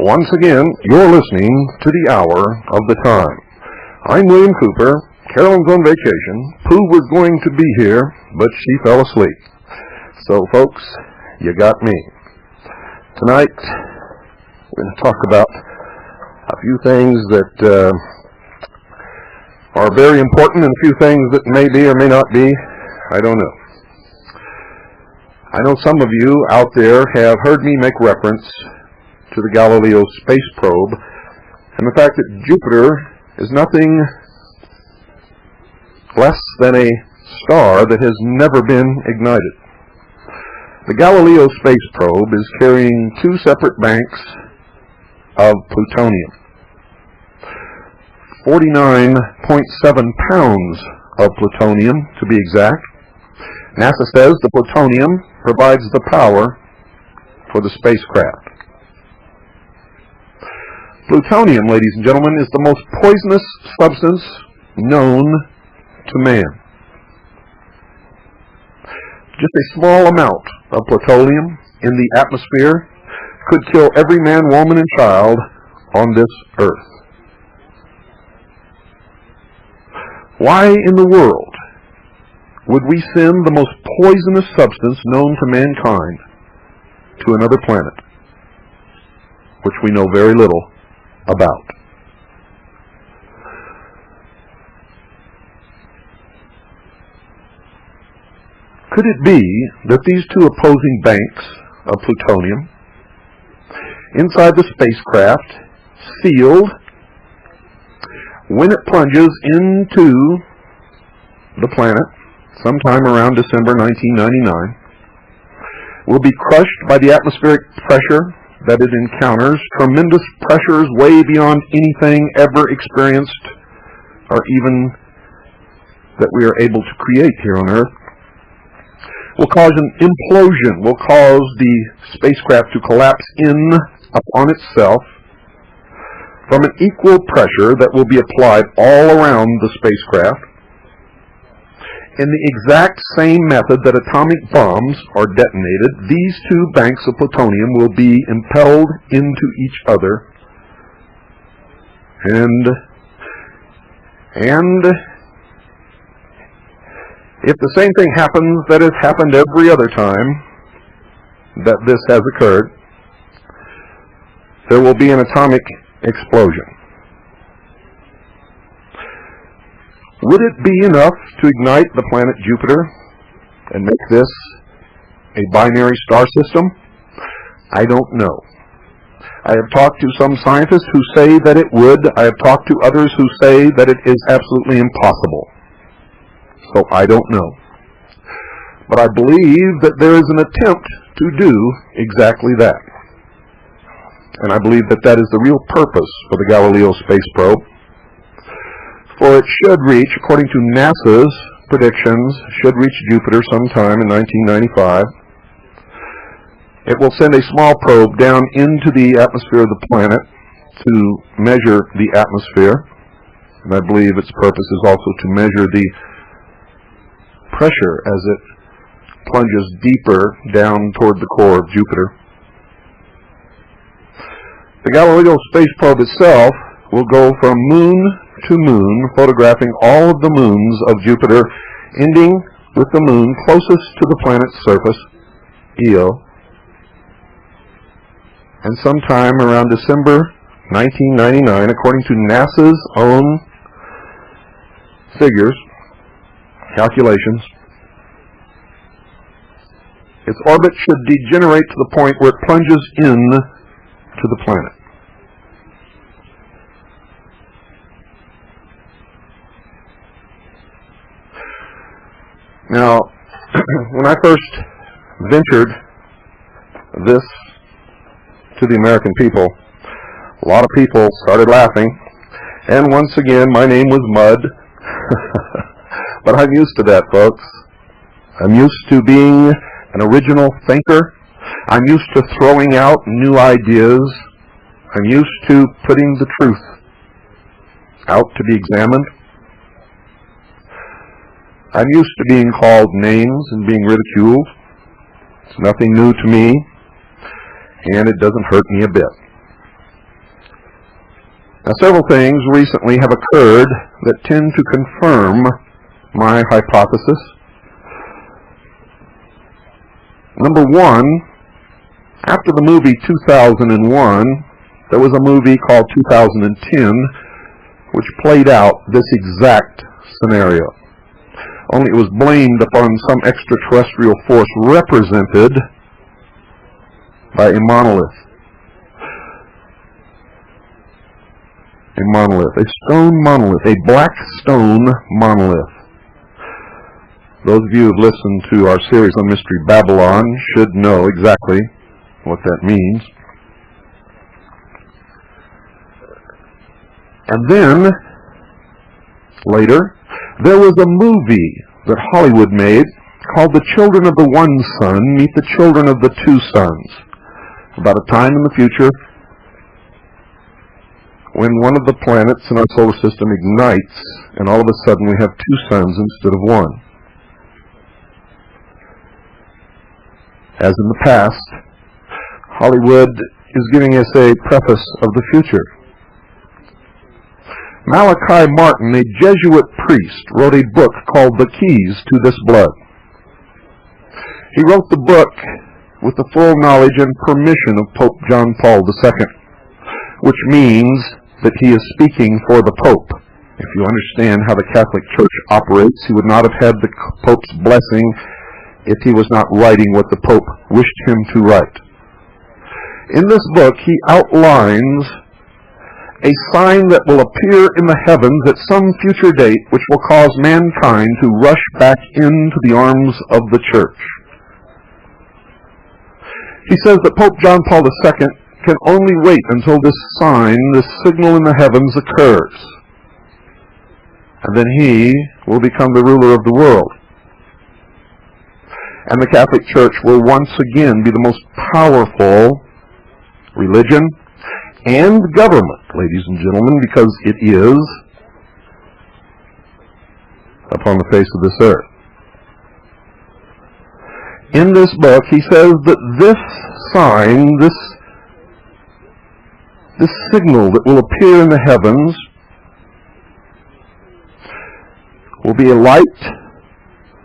Once again, you're listening to the Hour of the Time. I'm William Cooper. Carolyn's on vacation. Pooh was going to be here, but she fell asleep. So, folks, you got me. Tonight, we're going to talk about a few things that are very important and a few things that may be or may not be. I don't know. I know some of you out there have heard me make reference to the Galileo space probe and the fact that Jupiter is nothing less than a star that has never been ignited. The Galileo space probe is carrying two separate banks of plutonium. 49.7 pounds of plutonium, to be exact. NASA says the plutonium provides the power for the spacecraft. Plutonium, ladies and gentlemen, is the most poisonous substance known to man. Just a small amount of plutonium in the atmosphere could kill every man, woman, and child on this earth. Why in the world would we send the most poisonous substance known to mankind to another planet, which we know very little about? Could it be that these two opposing banks of plutonium inside the spacecraft, sealed, when it plunges into the planet sometime around December 1999, will be crushed by the atmospheric pressure that it encounters, tremendous pressures way beyond anything ever experienced or even that we are able to create here on Earth, will cause an implosion, will cause the spacecraft to collapse in upon itself from an equal pressure that will be applied all around the spacecraft in the exact same method that atomic bombs are detonated. These two banks of plutonium will be impelled into each other, and if the same thing happens that has happened every other time that this has occurred, there will be an atomic explosion. Would it be enough to ignite the planet Jupiter and make this a binary star system? I don't know. I have talked to some scientists who say that it would. I have talked to others who say that it is absolutely impossible. So I don't know. But I believe that there is an attempt to do exactly that. And I believe that that is the real purpose for the Galileo space probe. For it should reach, according to NASA's predictions, should reach Jupiter sometime in 1995. It will send a small probe down into the atmosphere of the planet to measure the atmosphere. And I believe its purpose is also to measure the pressure as it plunges deeper down toward the core of Jupiter. The Galileo space probe itself will go from moon to moon, photographing all of the moons of Jupiter, ending with the moon closest to the planet's surface, Io. And sometime around December 1999, according to NASA's own figures, calculations, its orbit should degenerate to the point where it plunges in to the planet. Now, when I first ventured this to the American people, a lot of people started laughing, and once again, my name was Mud. But I'm used to that, folks. I'm used to being an original thinker. I'm used to throwing out new ideas. I'm used to putting the truth out to be examined. I'm used to being called names and being ridiculed. It's nothing new to me, and it doesn't hurt me a bit. Now, several things recently have occurred that tend to confirm my hypothesis. Number one, after the movie 2001, there was a movie called 2010 which played out this exact scenario. Only it was blamed upon some extraterrestrial force represented by a monolith. A monolith, a stone monolith, a black stone monolith. Those of you who have listened to our series on Mystery Babylon should know exactly what that means. And then, later, there was a movie that Hollywood made called The Children of the One Sun Meet the Children of the Two Suns. About a time in the future when one of the planets in our solar system ignites, and all of a sudden we have two suns instead of one. As in the past, Hollywood is giving us a preface of the future. Malachi Martin, a Jesuit priest, wrote a book called The Keys to This Blood. He wrote the book with the full knowledge and permission of Pope John Paul II, which means that he is speaking for the Pope. If you understand how the Catholic Church operates, he would not have had the Pope's blessing if he was not writing what the Pope wished him to write. In this book, he outlines a sign that will appear in the heavens at some future date, which will cause mankind to rush back into the arms of the Church. He says that Pope John Paul II can only wait until this sign, this signal in the heavens occurs. And then he will become the ruler of the world. And the Catholic Church will once again be the most powerful religion and government, ladies and gentlemen, because it is upon the face of this earth. In this book, he says that this sign, this signal that will appear in the heavens will be a light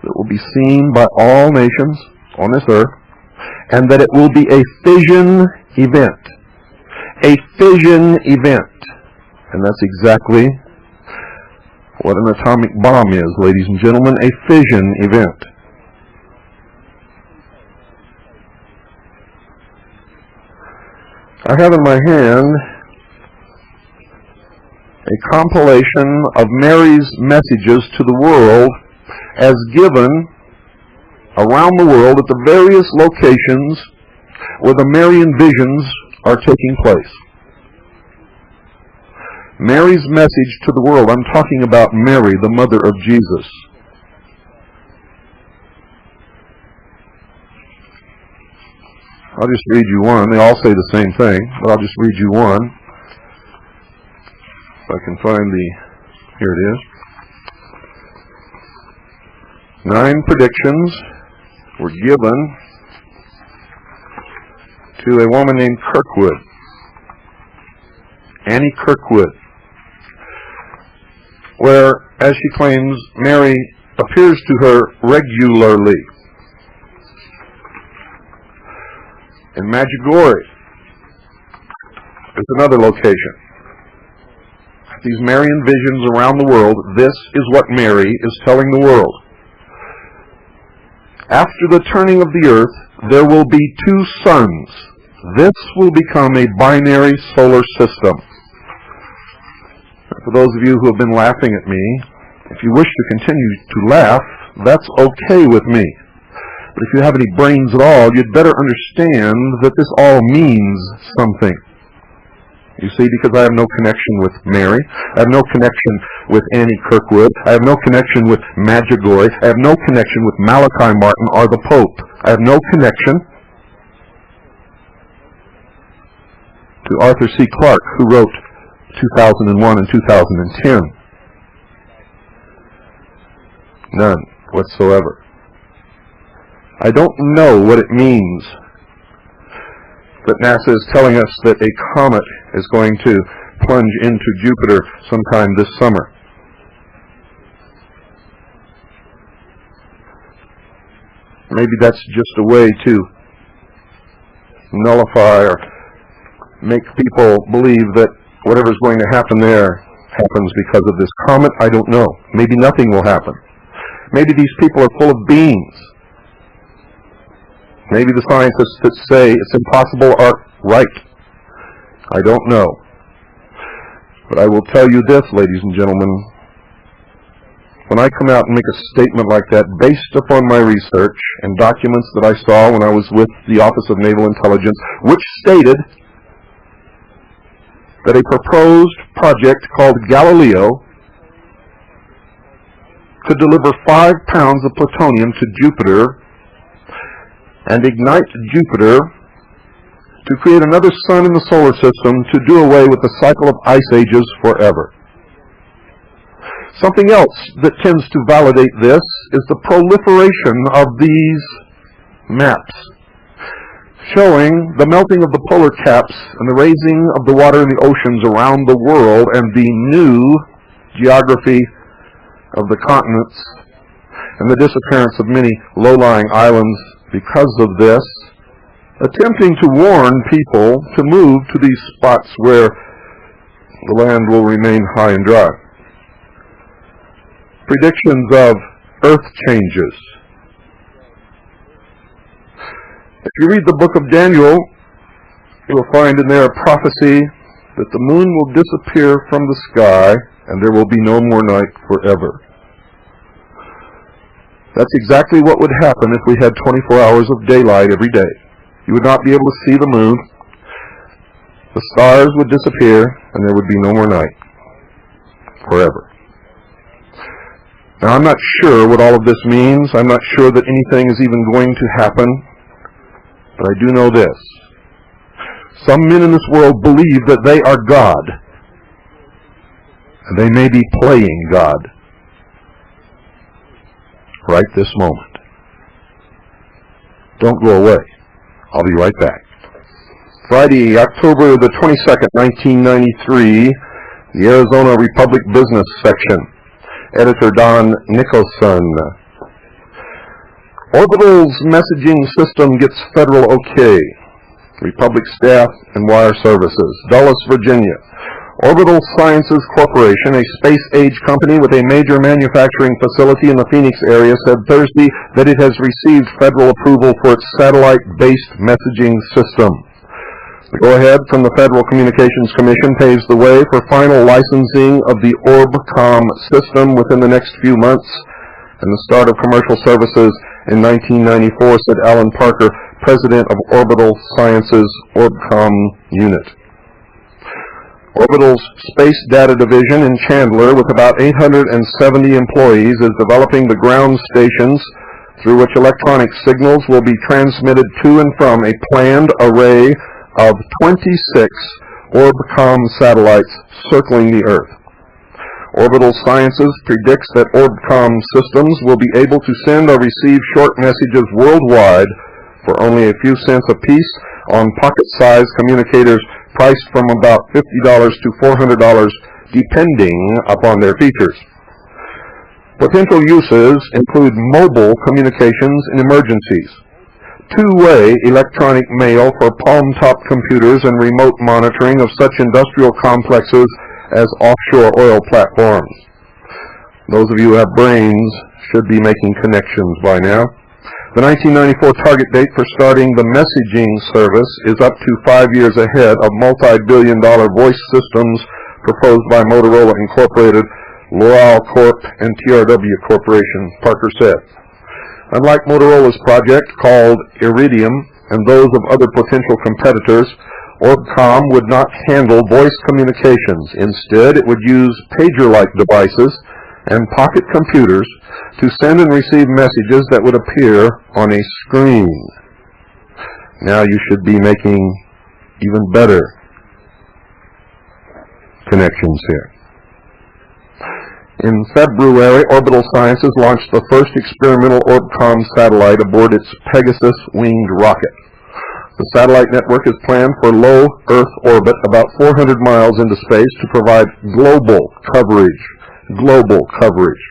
that will be seen by all nations on this earth, and that it will be a fission event. A fission event. And that's exactly what an atomic bomb is, ladies and gentlemen, a fission event. I have in my hand a compilation of Mary's messages to the world as given around the world at the various locations where the Marian visions are taking place. Mary's message to the world. I'm talking about Mary, the mother of Jesus. I'll just read you one. They all say the same thing, but I'll just read you one. If I can find here it is. 9 predictions were given to a woman named Kirkwood, Annie Kirkwood, where, as she claims, Mary appears to her regularly. In Medjugorje is another location. These Marian visions around the world, this is what Mary is telling the world. After the turning of the earth, there will be 2 suns. This will become a binary solar system. For those of you who have been laughing at me, if you wish to continue to laugh, that's okay with me. But if you have any brains at all, you'd better understand that this all means something. You see, because I have no connection with Mary, I have no connection with Annie Kirkwood, I have no connection with Medjugorje, I have no connection with Malachi Martin or the Pope. I have no connection to Arthur C. Clarke, who wrote 2001 and 2010. None whatsoever. I don't know what it means that NASA is telling us that a comet is going to plunge into Jupiter sometime this summer. Maybe that's just a way to nullify or make people believe that whatever's going to happen there happens because of this comet. I don't know. Maybe nothing will happen. Maybe these people are full of beans. Maybe the scientists that say it's impossible are right. I don't know. But I will tell you this, ladies and gentlemen. When I come out and make a statement like that, based upon my research and documents that I saw when I was with the Office of Naval Intelligence, which stated that a proposed project called Galileo could deliver 5 pounds of plutonium to Jupiter and ignite Jupiter to create another sun in the solar system to do away with the cycle of ice ages forever. Something else that tends to validate this is the proliferation of these maps showing the melting of the polar caps and the raising of the water in the oceans around the world and the new geography of the continents and the disappearance of many low-lying islands because of this, attempting to warn people to move to these spots where the land will remain high and dry. Predictions of earth changes. If you read the book of Daniel, you will find in there a prophecy that the moon will disappear from the sky and there will be no more night forever. That's exactly what would happen if we had 24 hours of daylight every day. You would not be able to see the moon. The stars would disappear and there would be no more night forever. Now, I'm not sure what all of this means. I'm not sure that anything is even going to happen. But I do know this. Some men in this world believe that they are God. And they may be playing God right this moment. Don't go away. I'll be right back. Friday, October the 22nd, 1993, the Arizona Republic Business Section. Editor Don Nicholson. Orbital's messaging system gets federal okay. Republic staff and wire services. Dulles, Virginia. Orbital Sciences Corporation, a space-age company with a major manufacturing facility in the Phoenix area, said Thursday that it has received federal approval for its satellite-based messaging system. The go-ahead from the Federal Communications Commission paves the way for final licensing of the Orbocomm system within the next few months and the start of commercial services in 1994, said Alan Parker, president of Orbital Sciences Orbocomm unit. Orbital's Space Data Division in Chandler, with about 870 employees, is developing the ground stations through which electronic signals will be transmitted to and from a planned array of 26 Orbocomm satellites circling the Earth. Orbital Sciences predicts that Orbocomm systems will be able to send or receive short messages worldwide for only a few cents apiece on pocket-sized communicators priced from about $50 to $400 depending upon their features. Potential uses include mobile communications in emergencies, two-way electronic mail for palm-top computers and remote monitoring of such industrial complexes as offshore oil platforms. Those of you who have brains should be making connections by now. The 1994 target date for starting the messaging service is up to 5 years ahead of multi-billion-dollar voice systems proposed by Motorola Incorporated, L'Oreal Corp., and TRW Corporation, Parker said. Unlike Motorola's project, called Iridium, and those of other potential competitors, Orbocomm would not handle voice communications. Instead, it would use pager-like devices and pocket computers to send and receive messages that would appear on a screen. Now you should be making even better connections here. In February, Orbital Sciences launched the first experimental Orbocomm satellite aboard its Pegasus winged rocket. The satellite network is planned for low Earth orbit about 400 miles into space to provide global coverage. Global coverage.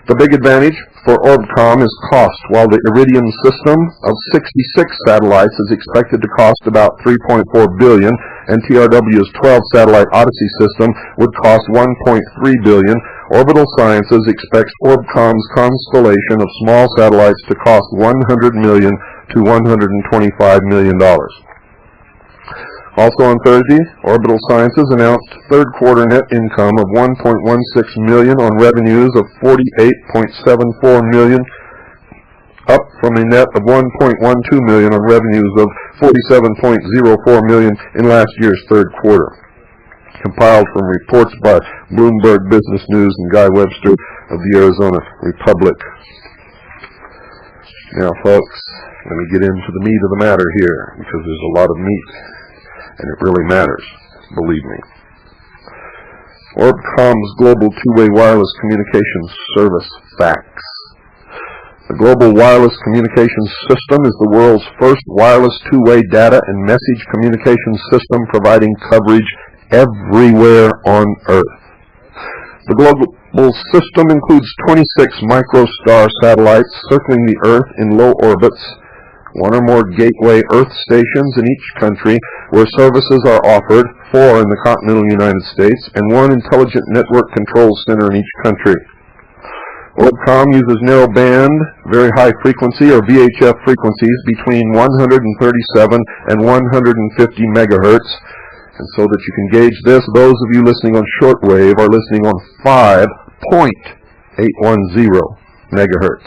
The big advantage for Orbocomm is cost. While the Iridium system of 66 satellites is expected to cost about $3.4 billion, and TRW's 12-satellite Odyssey system would cost $1.3 billion, Orbital Sciences expects Orbocomm's constellation of small satellites to cost $100 million to $125 million. Also on Thursday, Orbital Sciences announced third quarter net income of $1.16 million on revenues of $48.74 million, up from a net of $1.12 million on revenues of $47.04 million in last year's third quarter. Compiled from reports by Bloomberg Business News and Guy Webster of the Arizona Republic. Now, folks, let me get into the meat of the matter here, because there's a lot of meat, and it really matters, believe me. Orbocomm's global two-way wireless communications service facts. The Global Wireless Communications System is the world's first wireless two-way data and message communications system providing coverage everywhere on Earth. The global system includes 26 microstar satellites circling the Earth in low orbits, one or more gateway Earth stations in each country where services are offered, 4 in the continental United States, and 1 intelligent network control center in each country. Orbocomm uses narrow-band, very high frequency, or VHF frequencies between 137 and 150 megahertz. And so that you can gauge this, those of you listening on shortwave are listening on 5.810 megahertz.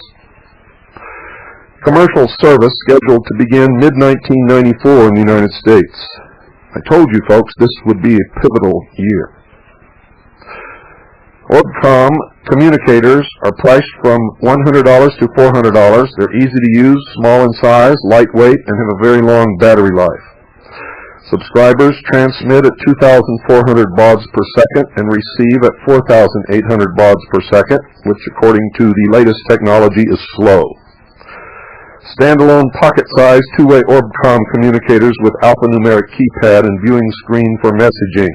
Commercial service scheduled to begin mid-1994 in the United States. I told you folks this would be a pivotal year. Orbocomm communicators are priced from $100 to $400. They're easy to use, small in size, lightweight, and have a very long battery life. Subscribers transmit at 2,400 bauds per second and receive at 4,800 bauds per second, which according to the latest technology is slow. Standalone pocket-sized two-way Orbocomm communicators with alphanumeric keypad and viewing screen for messaging.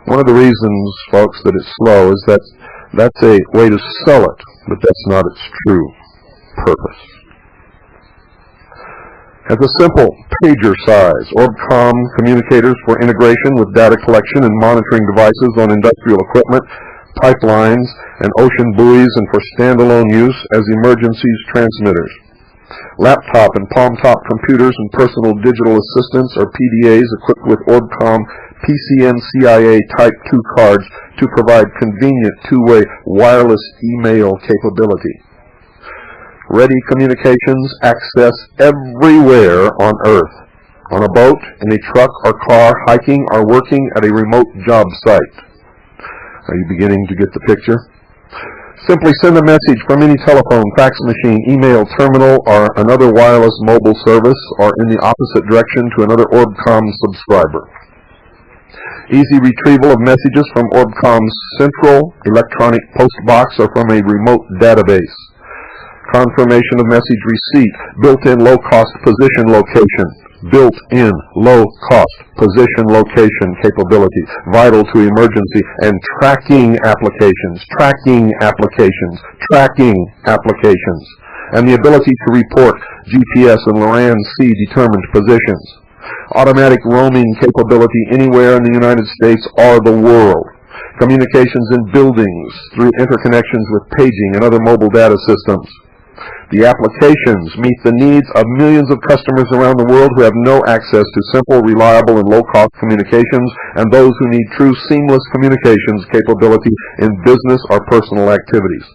One of the reasons, folks, that it's slow is that that's a way to sell it, but that's not its true purpose. Has a simple pager size, Orbocomm communicators for integration with data collection and monitoring devices on industrial equipment, pipelines, and ocean buoys, and for standalone use as emergencies transmitters. Laptop and palm-top computers and personal digital assistants, or PDAs, equipped with Orbocomm PCNCIA Type 2 cards to provide convenient two-way wireless email capability. Ready communications access everywhere on Earth, on a boat, in a truck or car, hiking, or working at a remote job site. Are you beginning to get the picture? Simply send a message from any telephone, fax machine, email, terminal, or another wireless mobile service, or in the opposite direction to another Orbocomm subscriber. Easy retrieval of messages from Orbocomm's central electronic post box or from a remote database. Confirmation of message receipt, built-in low-cost position location, built-in low-cost position location capability, vital to emergency, and tracking applications, and the ability to report GPS and LORAN-C determined positions. Automatic roaming capability anywhere in the United States or the world. Communications in buildings through interconnections with paging and other mobile data systems. The applications meet the needs of millions of customers around the world who have no access to simple, reliable, and low-cost communications, and those who need true seamless communications capability in business or personal activities.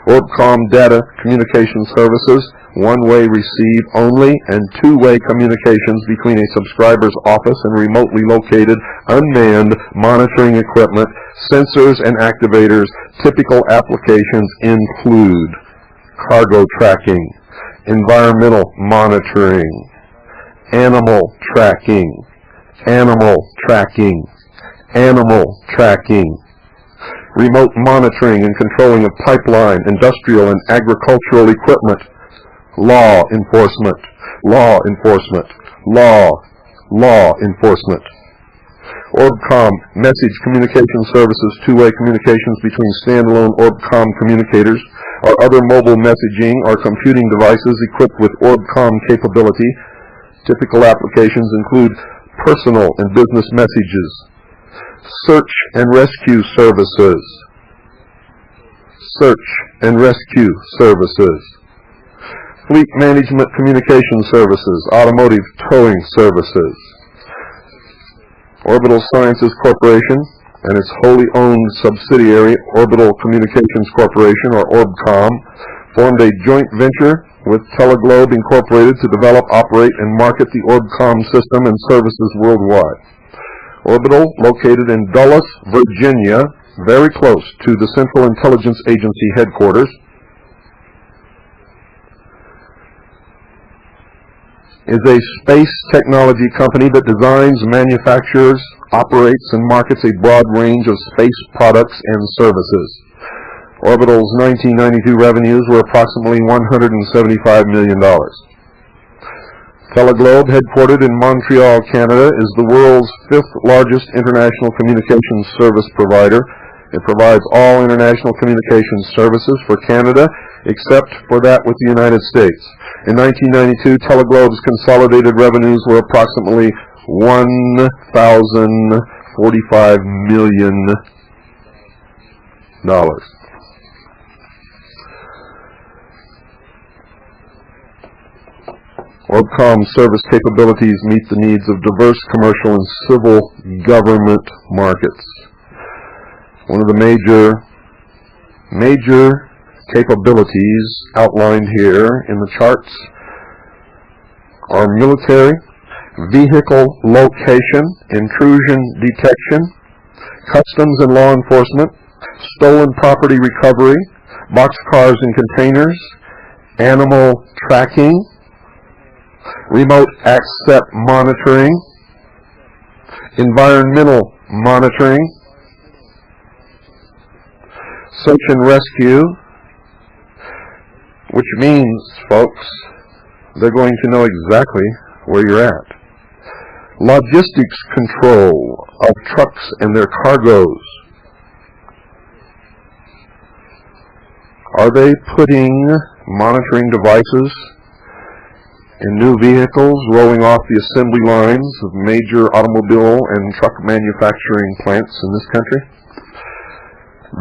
Orbocomm data communication services, one-way receive only, and two-way communications between a subscriber's office and remotely located unmanned monitoring equipment, sensors, and activators. Typical applications include cargo tracking, environmental monitoring, animal tracking, remote monitoring and controlling of pipeline, industrial, and agricultural equipment, law enforcement, law enforcement, law enforcement. Orbocomm message communication services, two-way communications between standalone Orbocomm communicators or other mobile messaging or computing devices equipped with Orbocomm capability. Typical applications include personal and business messages, search and rescue services, search and rescue services, fleet management communication services, automotive towing services. Orbital Sciences Corporation and its wholly owned subsidiary, Orbital Communications Corporation, or Orbocomm, formed a joint venture with Teleglobe Incorporated to develop, operate, and market the Orbocomm system and services worldwide. Orbital, located in Dulles, Virginia, very close to the Central Intelligence Agency headquarters, is a space technology company that designs, manufactures, operates, and markets a broad range of space products and services. Orbital's 1992 revenues were approximately $175 million. Teleglobe, headquartered in Montreal, Canada, is the world's fifth largest international communications service provider. It provides all international communications services for Canada, except for that with the United States. In 1992, Teleglobe's consolidated revenues were approximately $1,045 million. Orbocomm service capabilities meet the needs of diverse commercial and civil government markets. One of the major capabilities outlined here in the charts are military, vehicle location, intrusion detection, customs and law enforcement, stolen property recovery, boxcars and containers, animal tracking, remote asset monitoring, environmental monitoring, search and rescue, which means, folks, they're going to know exactly where you're at. Logistics control of trucks and their cargoes. Are they putting monitoring devices in new vehicles rolling off the assembly lines of major automobile and truck manufacturing plants in this country?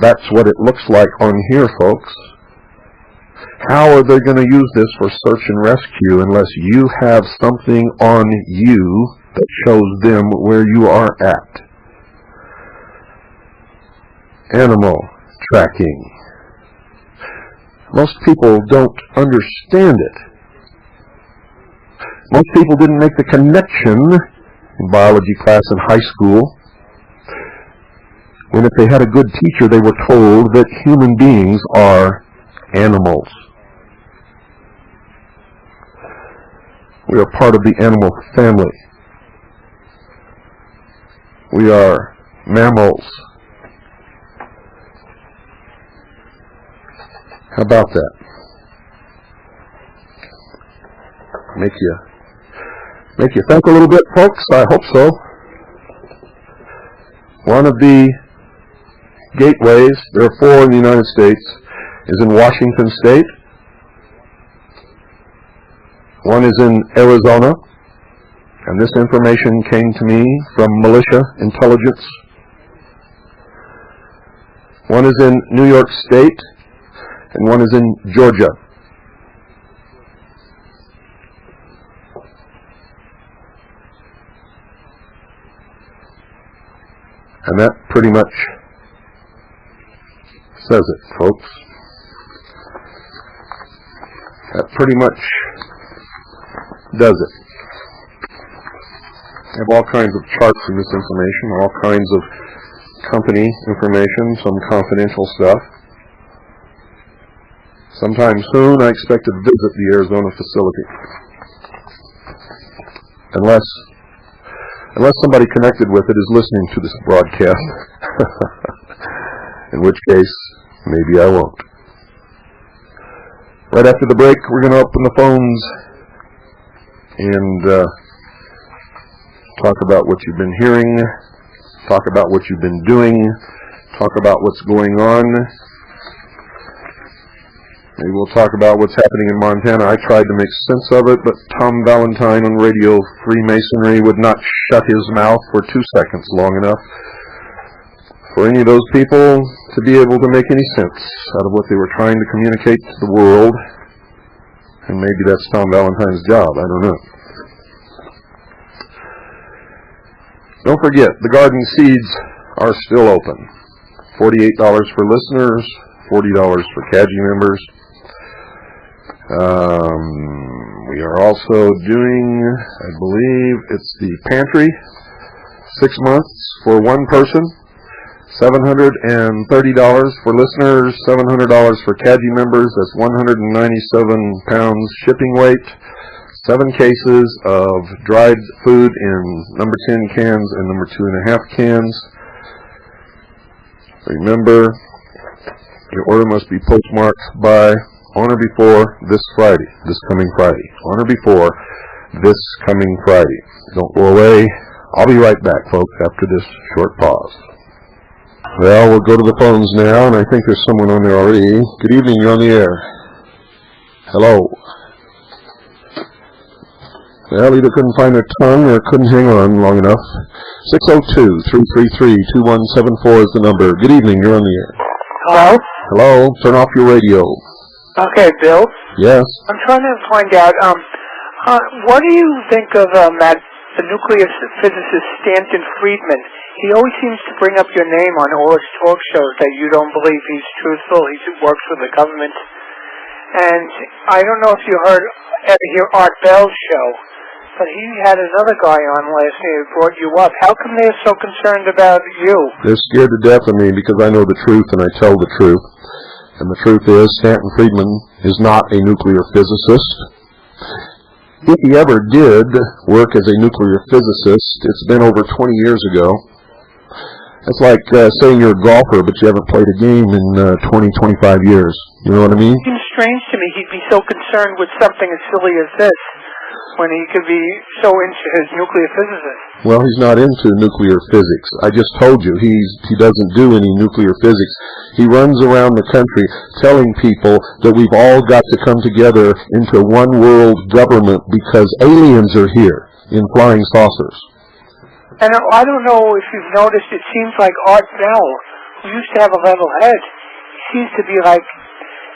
That's what it looks like on here, folks. How are they going to use this for search and rescue unless you have something on you that shows them where you are at? Animal tracking. Most people don't understand it. Most people didn't make the connection in biology class in high school when if they had a good teacher they were told that human beings are animals. We are part of the animal family. We are mammals. How about that? Make you think a little bit, folks? I hope so. One of the gateways, there are 4 in the United States, is in Washington State. One is in Arizona, and this information came to me from militia intelligence. One is in New York State, and one is in Georgia. And that pretty much says it, folks. That pretty much does it. I have all kinds of charts in this information, all kinds of company information, some confidential stuff. Sometime soon I expect to visit the Arizona facility. Unless somebody connected with it is listening to this broadcast, in which case, maybe I won't. Right after the break, we're going to open the phones and talk about what you've been hearing, talk about what you've been doing, talk about what's going on. Maybe we'll talk about what's happening in Montana. I tried to make sense of it, but Tom Valentine on Radio Freemasonry would not shut his mouth for 2 seconds long enough for any of those people to be able to make any sense out of what they were trying to communicate to the world. And maybe that's Tom Valentine's job. I don't know. Don't forget, the garden seeds are still open. $48 for listeners, $40 for CAGI members. We are also doing, I believe, it's the pantry, 6 months for one person. $730 for listeners, $700 for CAGI members. That's 197 pounds shipping weight. 7 cases of dried food in number 10 cans and number 2.5 cans. Remember, your order must be postmarked by on or before this Friday, this coming Friday. On or before this coming Friday. Don't go away. I'll be right back, folks, after this short pause. Well, we'll go to the phones now, and I think there's someone on there already. Good evening, you're on the air. Hello. Well, either couldn't find their tongue or couldn't hang on long enough. 602-333-2174 is the number. Good evening, you're on the air. Hello? Hello, turn off your radio. Okay, Bill? Yes? I'm trying to find out, what do you think of the nuclear physicist Stanton Friedman? He always seems to bring up your name on all his talk shows that you don't believe he's truthful. He works for the government. And I don't know if you ever hear Art Bell's show, but he had another guy on last year who brought you up. How come they're so concerned about you? They're scared to death of me because I know the truth and I tell the truth. And the truth is, Stanton Friedman is not a nuclear physicist. If he ever did work as a nuclear physicist, it's been over 20 years ago. It's like saying you're a golfer, but you haven't played a game in 20, 25 years. You know what I mean? It seems strange to me he'd be so concerned with something as silly as this when he could be so into his nuclear physicist. Well, he's not into nuclear physics. I just told you, he doesn't do any nuclear physics. He runs around the country telling people that we've all got to come together into one world government because aliens are here in flying saucers. And I don't know if you've noticed, it seems like Art Bell, who used to have a level head, seems to be like,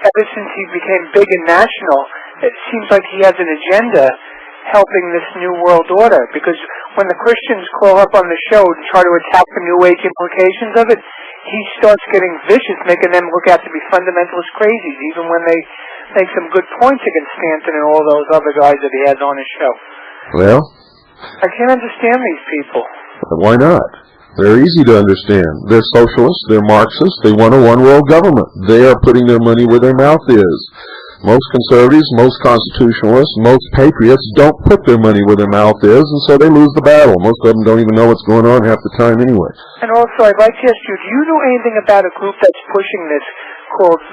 ever since he became big and national, it seems like he has an agenda helping this new world order. Because when the Christians call up on the show and try to attack the New Age implications of it, he starts getting vicious, making them look out to be fundamentalist crazies, even when they make some good points against Stanton and all those other guys that he has on his show. Well, I can't understand these people. Why not? They're easy to understand. They're socialists, they're Marxists, they want a one-world government. They are putting their money where their mouth is. Most conservatives, most constitutionalists, most patriots don't put their money where their mouth is, and so they lose the battle. Most of them don't even know what's going on half the time anyway. And also, I'd like to ask you, do you know anything about a group that's pushing this called,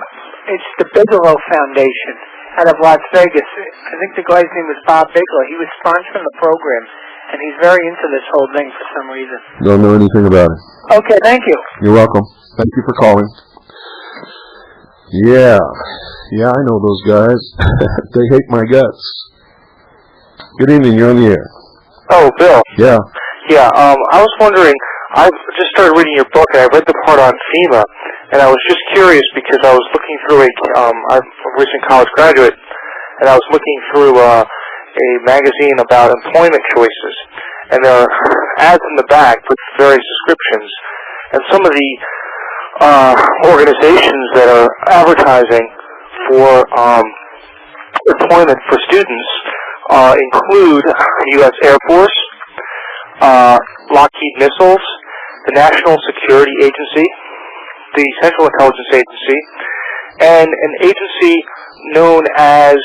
it's the Bigelow Foundation out of Las Vegas? I think the guy's name was Bob Bigelow. He was sponsoring the program. And he's very into this whole thing for some reason. Don't know anything about it. Okay, thank you. You're welcome. Thank you for calling. Yeah, I know those guys. They hate my guts. Good evening, you're on the air. Oh, Bill. Yeah. Yeah, I was wondering, I just started reading your book, and I read the part on FEMA, and I was just curious because I was looking through I'm a recent college graduate, and I was looking through a magazine about employment choices, and there are ads in the back with various descriptions, and some of the organizations that are advertising for employment for students include U.S. Air Force, Lockheed Missiles, the National Security Agency, the Central Intelligence Agency, and an agency known as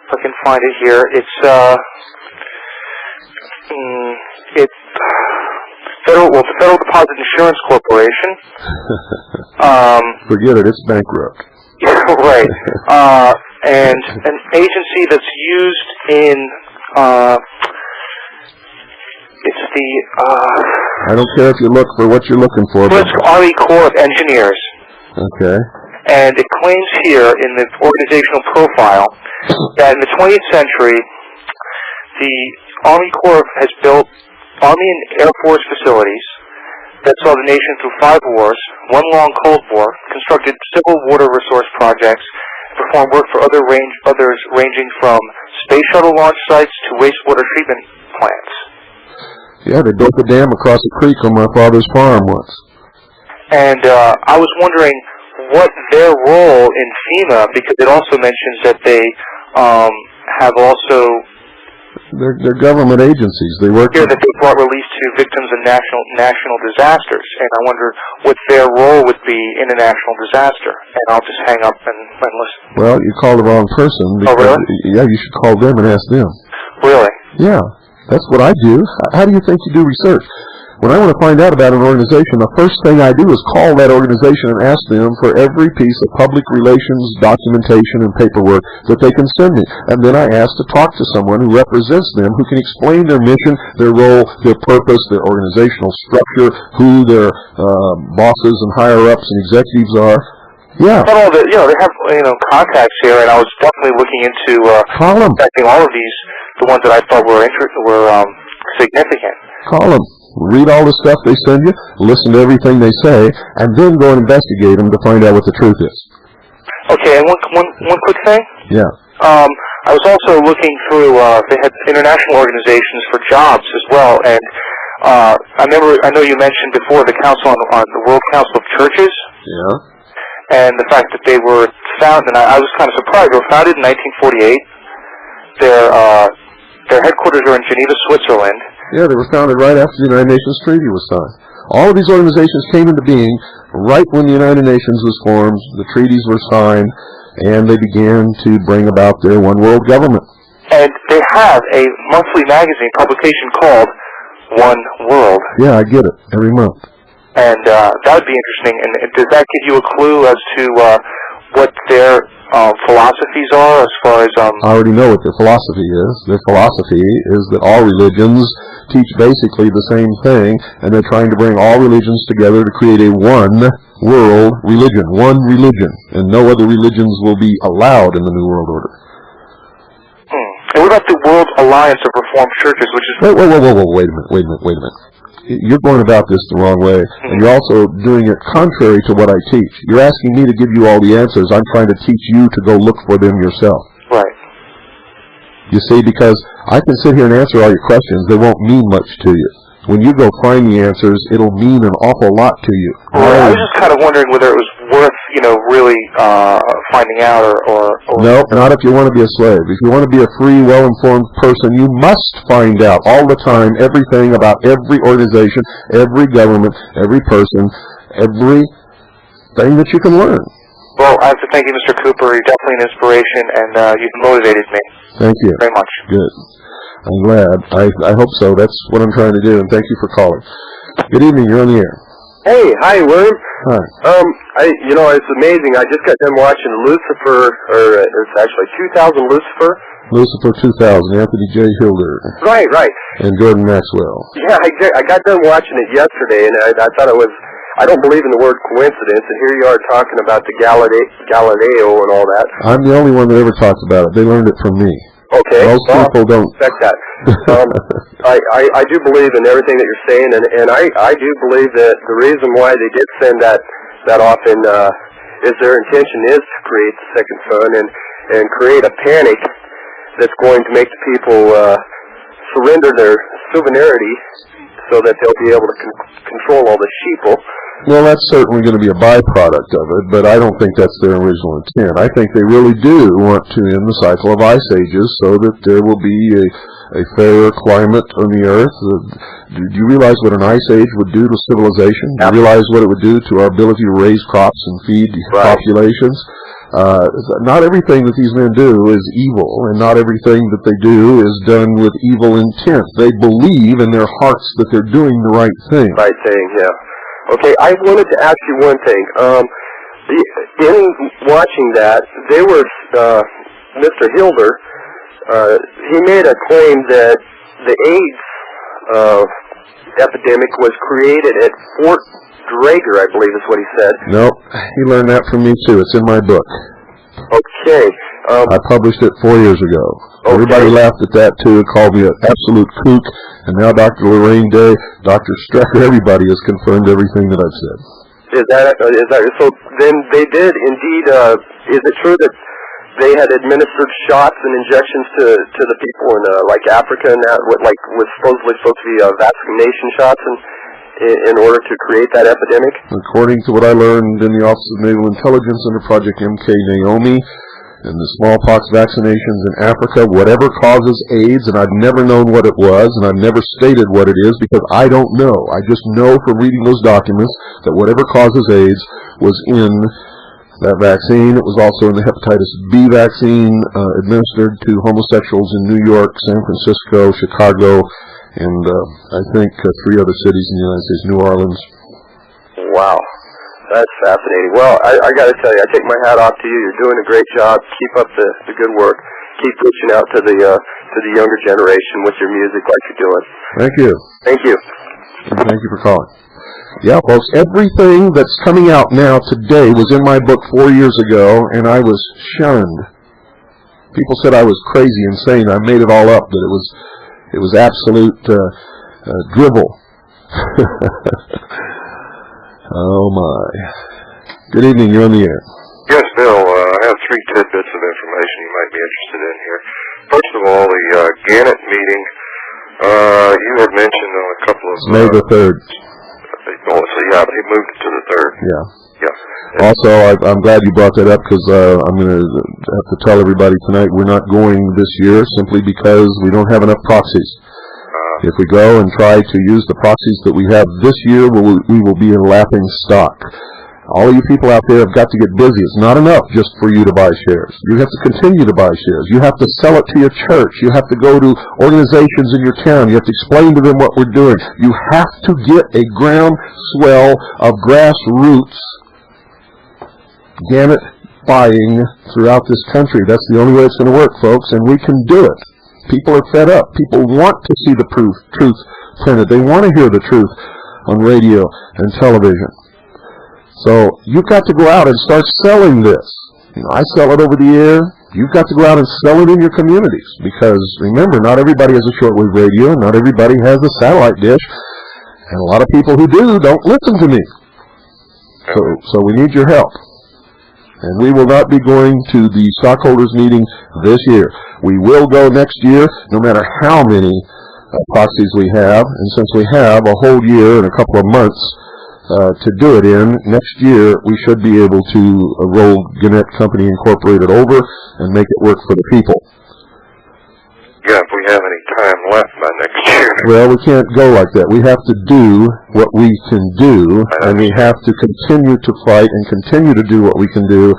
if I can find it here. It's the Federal Deposit Insurance Corporation. Forget it. It's bankrupt. Right. And an agency that's used in, it's the, I don't care if you look for what you're looking for. But it's Army Corps of Engineers. Okay. And it claims here in the organizational profile that in the 20th century, the Army Corps has built Army and Air Force facilities that saw the nation through 5 wars, 1 long Cold War, constructed civil water resource projects, performed work for others ranging from space shuttle launch sites to wastewater treatment plants. Yeah, they built a dam across a creek on my father's farm once. And I was wondering what their role in FEMA, because it also mentions that they have also... They're government agencies. They work... Here that they brought relief to victims of national disasters, and I wonder what their role would be in a national disaster. And I'll just hang up and listen. Well, you called the wrong person. Oh, really? Yeah, you should call them and ask them. Really? Yeah, that's what I do. How do you think you do research? When I want to find out about an organization, the first thing I do is call that organization and ask them for every piece of public relations documentation and paperwork that they can send me. And then I ask to talk to someone who represents them, who can explain their mission, their role, their purpose, their organizational structure, who their bosses and higher-ups and executives are. Yeah. But all the, they have, contacts here, and I was definitely looking into contacting all of these, the ones that I thought were significant. Call them. Read all the stuff they send you, listen to everything they say, and then go and investigate them to find out what the truth is. Okay, and one quick thing? Yeah. I was also looking through, they had international organizations for jobs as well, and I know you mentioned before the Council on the World Council of Churches. Yeah. And the fact that they were founded, and I was kind of surprised, they were founded in 1948. Their headquarters are in Geneva, Switzerland. Yeah, they were founded right after the United Nations Treaty was signed. All of these organizations came into being right when the United Nations was formed, the treaties were signed, and they began to bring about their one world government. And they have a monthly magazine publication called One World. Yeah, I get it, every month. And that would be interesting. And does that give you a clue as to what their philosophies are as far as... I already know what their philosophy is. Their philosophy is that all religions teach basically the same thing, and they're trying to bring all religions together to create a one world religion, and no other religions will be allowed in the New World Order. And what about the World Alliance of Reformed Churches, which is... Wait a minute. You're going about this the wrong way, and you're also doing it contrary to what I teach. You're asking me to give you all the answers. I'm trying to teach you to go look for them yourself. Right. You see, because I can sit here and answer all your questions, they won't mean much to you. When you go find the answers, it'll mean an awful lot to you. I was just kind of wondering whether it was worth, really finding out or... No, not if you want to be a slave. If you want to be a free, well-informed person, you must find out all the time everything about every organization, every government, every person, everything that you can learn. Well, I have to thank you, Mr. Cooper. You're definitely an inspiration, and you've motivated me. Thank you. Very much. Good. I'm glad. I hope so. That's what I'm trying to do, and thank you for calling. Good evening. You're on the air. Hey, hi, Worm. Hi. It's amazing. I just got done watching Lucifer, or it's actually 2000 Lucifer. Lucifer 2000, Anthony J. Hilder. Right. And Gordon Maxwell. Yeah, I got done watching it yesterday, and I thought it was, I don't believe in the word coincidence, and here you are talking about the Galileo and all that. I'm the only one that ever talks about it. They learned it from me. Okay. Most people don't. Respect that. I do believe in everything that you're saying, and I do believe that the reason why they did send that off is their intention is to create the second son and create a panic that's going to make the people surrender their sovereignty so that they'll be able to control all the sheeple. Well, that's certainly going to be a byproduct of it, but I don't think that's their original intent. I think they really do want to end the cycle of ice ages so that there will be a fairer climate on the earth. Do you realize what an ice age would do to civilization? Do you realize what it would do to our ability to raise crops and feed populations? Not everything that these men do is evil, and not everything that they do is done with evil intent. They believe in their hearts that they're doing the right thing. Right thing, yeah. Okay, I wanted to ask you one thing. In watching that, they were, Mr. Hilder, he made a claim that the AIDS epidemic was created at Fort Drager, I believe is what he said. Nope, he learned that from me too. It's in my book. Okay. I published it 4 years ago. Okay. Everybody laughed at that too and called me an absolute kook. And now Dr. Lorraine Day, Dr. Strecker, everybody has confirmed everything that I've said. Is that so? Then they did indeed. Is it true that they had administered shots and injections to the people in like Africa and that, what like was supposedly supposed to be vaccination shots in order to create that epidemic? According to what I learned in the Office of Naval Intelligence under Project MK Naomi, and the smallpox vaccinations in Africa, whatever causes AIDS, and I've never known what it was, and I've never stated what it is because I don't know. I just know from reading those documents that whatever causes AIDS was in that vaccine. It was also in the hepatitis B vaccine administered to homosexuals in New York, San Francisco, Chicago, and I think 3 other cities in the United States, New Orleans. Wow. That's fascinating. Well, I got to tell you, I take my hat off to you. You're doing a great job. Keep up the good work. Keep reaching out to the younger generation with your music like you're doing. Thank you. Thank you. And thank you for calling. Yeah, folks, everything that's coming out now today was in my book 4 years ago, and I was shunned. People said I was crazy, insane. I made it all up, but it was absolute dribble. Oh, my. Good evening. You're on the air. Yes, Bill. I have 3 tidbits of information you might be interested in here. First of all, the Gannett meeting, you had mentioned on a couple of... May the 3rd. Oh, so yeah, he moved it to the 3rd. Yeah. Yeah. Also, I'm glad you brought that up because I'm going to have to tell everybody tonight we're not going this year simply because we don't have enough proxies. If we go and try to use the proxies that we have this year, we will be in laughing stock. All of you people out there have got to get busy. It's not enough just for you to buy shares. You have to continue to buy shares. You have to sell it to your church. You have to go to organizations in your town. You have to explain to them what we're doing. You have to get a groundswell of grassroots Gannett buying throughout this country. That's the only way it's going to work, folks, and we can do it. People are fed up. People want to see the truth printed. They want to hear the truth on radio and television. So you've got to go out and start selling this. You know, I sell it over the air. You've got to go out and sell it in your communities because, remember, not everybody has a shortwave radio. Not everybody has a satellite dish. And a lot of people who do don't listen to me. So we need your help. And we will not be going to the stockholders meeting this year. We will go next year, no matter how many proxies we have. And since we have a whole year and a couple of months to do it in, next year we should be able to roll Gannett Company Incorporated over and make it work for the people. Yeah, if we have any time left by next year. Well, we can't go like that. We have to do what we can do, and we have to continue to fight and continue to do what we can do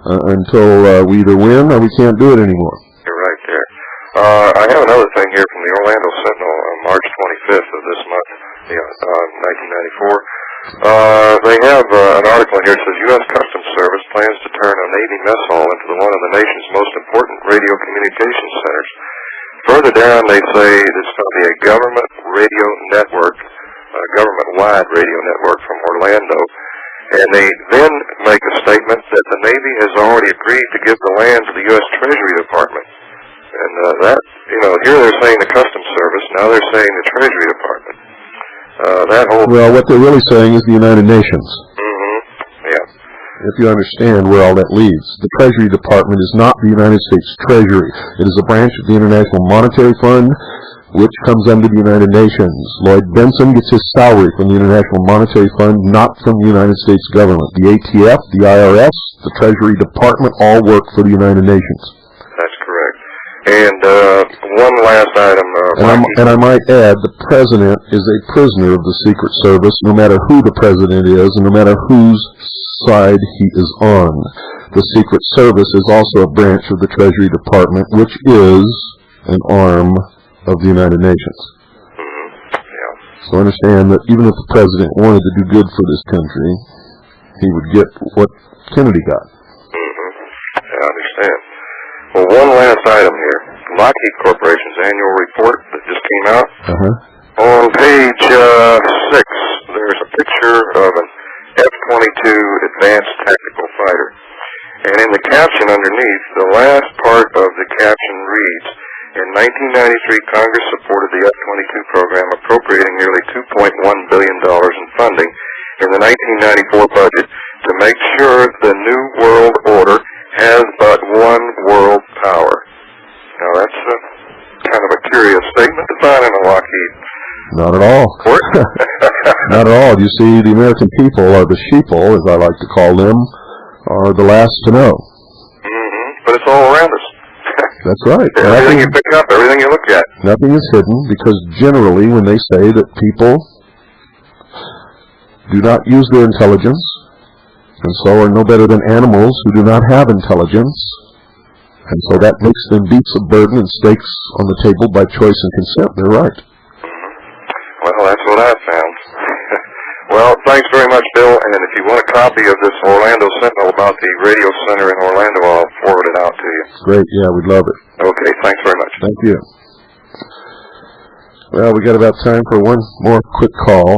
until we either win or we can't do it anymore. You're right there. I have another thing here from the Orlando Sentinel on March 25th of this month, 1994. They have an article in here that says U.S. Customs Service plans to turn a Navy mess hall into one of the nation's most important radio communications centers. Further down, they say it's going to be a government radio network, a government-wide radio network from Orlando. And they then make a statement that the Navy has already agreed to give the land to the U.S. Treasury Department. And that, you know, here they're saying the Customs Service, now they're saying the Treasury Department. Well, what they're really saying is the United Nations. Yeah. If you understand where all that leads. The Treasury Department is not the United States Treasury. It is a branch of the International Monetary Fund, which comes under the United Nations. Lloyd Benson gets his salary from the International Monetary Fund, not from the United States government. The ATF, the IRS, the Treasury Department all work for the United Nations. That's correct. And one last item. And I might add, the President is a prisoner of the Secret Service, no matter who the President is and no matter whose side he is on. The Secret Service is also a branch of the Treasury Department, which is an arm of the United Nations. Yeah. So understand that even if the President wanted to do good for this country, he would get what Kennedy got. Mm-hmm. I understand. Well, one last item here. Lockheed Corporation's annual report that just came out. On page 6, there's a picture of an F-22 Advanced Tactical Fighter. And in the caption underneath, the last part of the caption reads, in 1993, Congress supported the F-22 program, appropriating nearly $2.1 billion in funding in the 1994 budget to make sure the New World Order has but one world power. Now, that's kind of a curious statement to find in a Lockheed. Not at all. Not at all. You see, the American people, or the sheeple, as I like to call them, are the last to know. Mm-hmm. But it's all around us. That's right. Everything you pick up, everything you look at. Nothing is hidden, because generally when they say that people do not use their intelligence, and so are no better than animals who do not have intelligence, and so that makes them beasts of burden and stakes on the table by choice and consent, they're right. Well, that's what I found. Well, thanks very much, Bill, and if you want a copy of this Orlando Sentinel about the radio center in Orlando, I'll forward it out to you. Great, yeah, we'd love it. Okay, thanks very much. Thank you. Well, we got about time for one more quick call.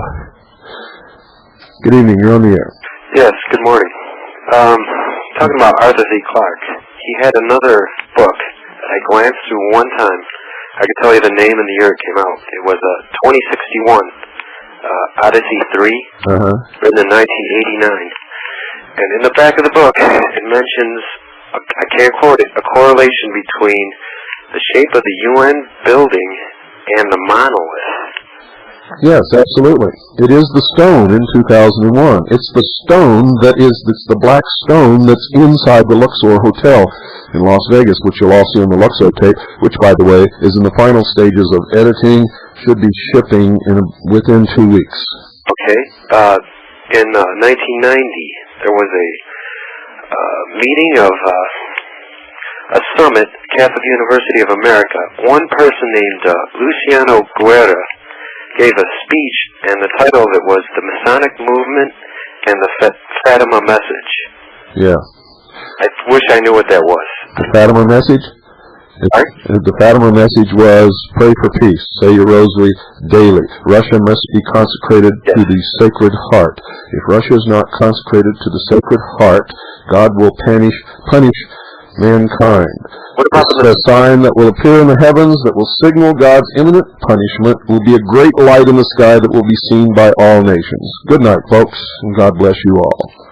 Good evening, you're on the air. Yes, good morning. Talking about Arthur C. Clarke, he had another book that I glanced through one time. I could tell you the name and the year it came out. It was 2061, Odyssey 3, written in 1989. And in the back of the book, it mentions, I can't quote it, a correlation between the shape of the UN building and the monolith. Yes, absolutely. It is the stone in 2001. It's the stone it's the black stone that's inside the Luxor Hotel in Las Vegas, which you'll all see on the Luxor tape, which, by the way, is in the final stages of editing, should be shipping within 2 weeks. Okay. In 1990, there was a meeting of a summit, Catholic University of America. One person named Luciano Guerra gave a speech, and the title of it was The Masonic Movement and the Fatima Message. Yeah. I wish I knew what that was. The Fatima Message? The Fatima Message was, pray for peace, say your rosary daily. Russia must be consecrated to the Sacred Heart. If Russia is not consecrated to the Sacred Heart, God will punish mankind. What about the sign that will appear in the heavens that will signal God's imminent punishment will be a great light in the sky that will be seen by all nations. Good night, folks, and God bless you all.